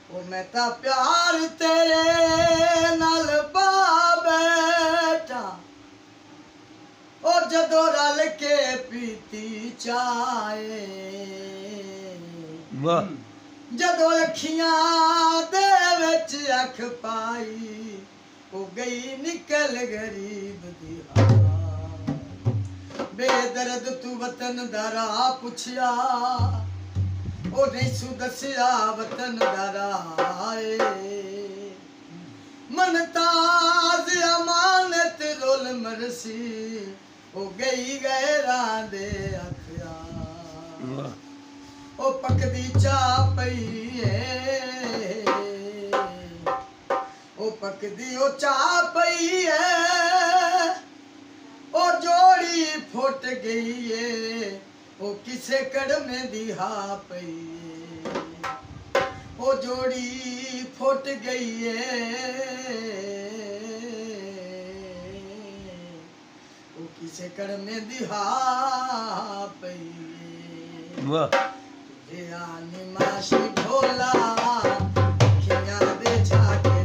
ओ मैं ता प्यार तेरे नाल पा बैठा ओ जदों रल के पीती चाहे जदों अखियां दे विच अख पाई ओ गई निकल गरीब दी बेदर्द तू वतन दा राह पुछया ओ नहीं सु दसिया वतन दा राह मन ताज अमानत रोल मरसी ओ गई गैरां दे अखिया ओ पकदी चा पई ओ पकदी ओ चा पई ओ जोड़ी फुट गई है ओ किसे कड़मे दी हा पई ओ जोड़ी फुट गई है ओ किसे कड़मे दी हा पई निमाशी ढोला खिया दे जाके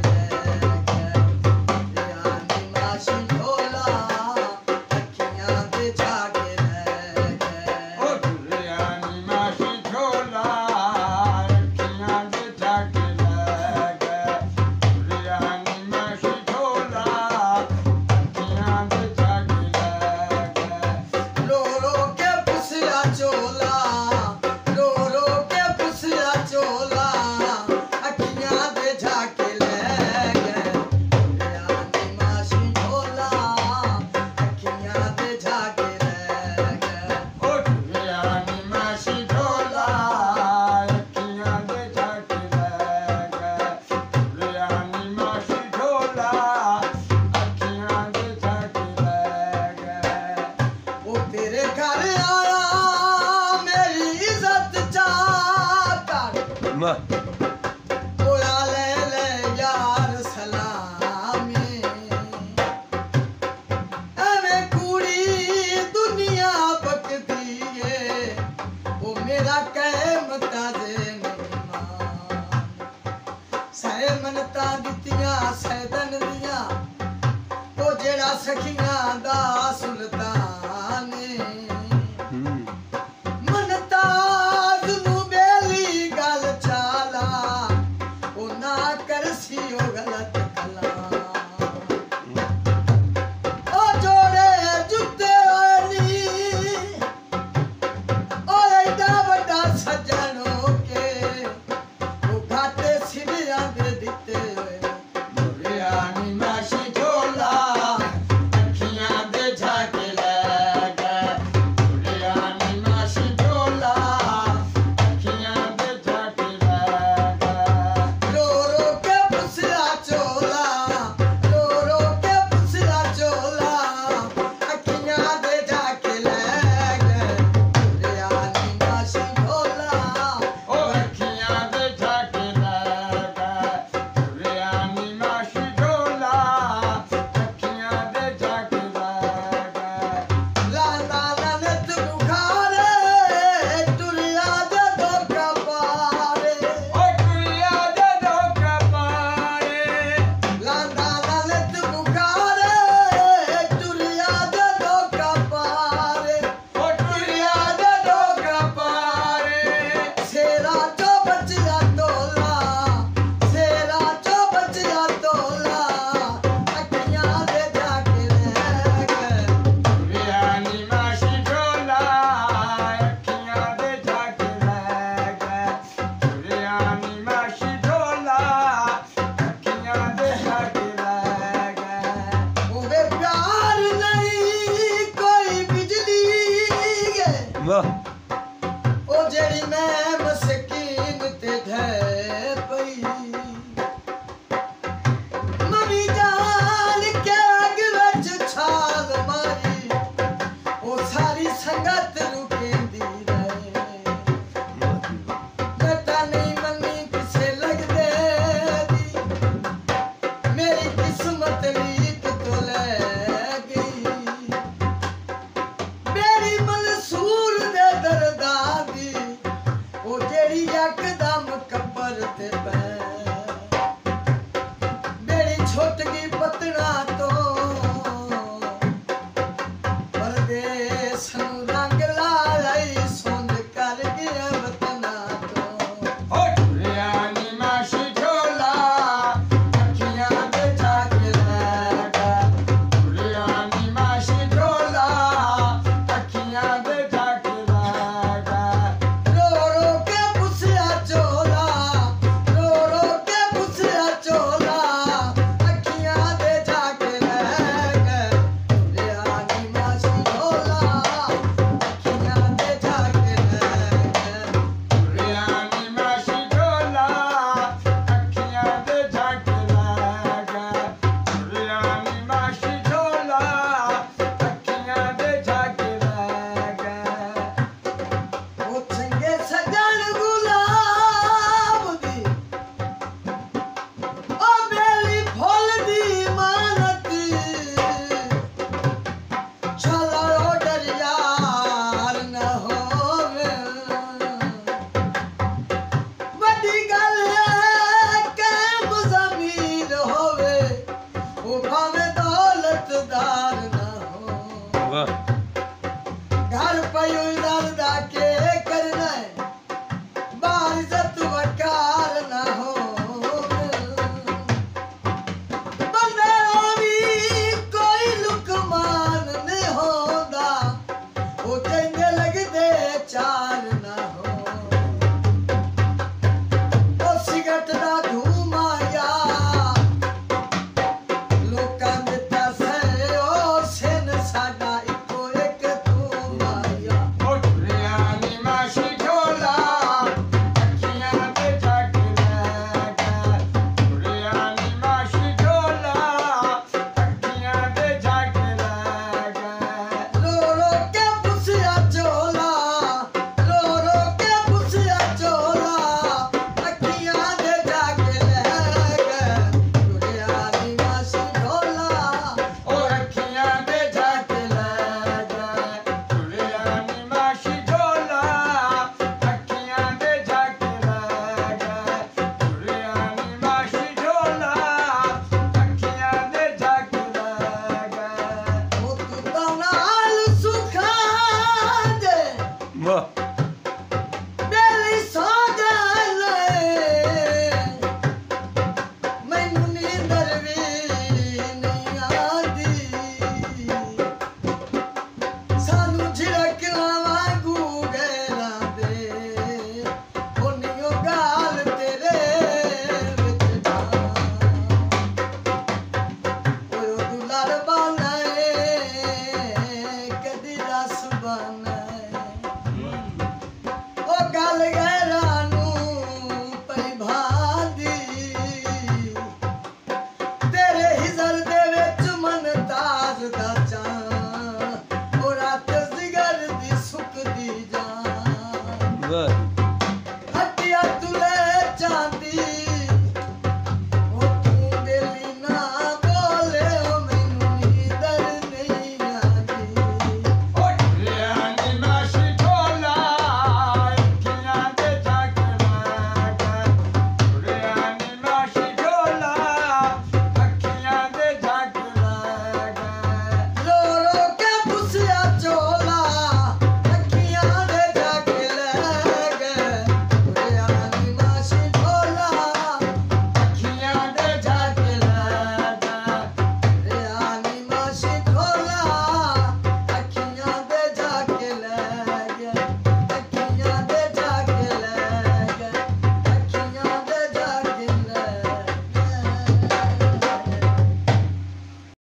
मनता दितियां सैदन दियां ओ जेड़ा सखियां दा सुल्तान मनता जनु बेली गल चाला ओ ना करसी ओ गलत कला ओ जोड़े जुत्ते वाली ओ एडा बड़ा सजनों के ओ घाटे सिरिया दे ओ जेड़ी मैं मस्कीन ते ढह पई मम्मी जान के अग विच छाल मारी ओ सारी संगत रुकेंदी रहे बेटा नहीं मन्नी किसे लगदे दी मेरी किस्मत लीक तो ले गई मेरी मंसूर दे दरदा दी ओ जेड़ी यकदम कब्र ते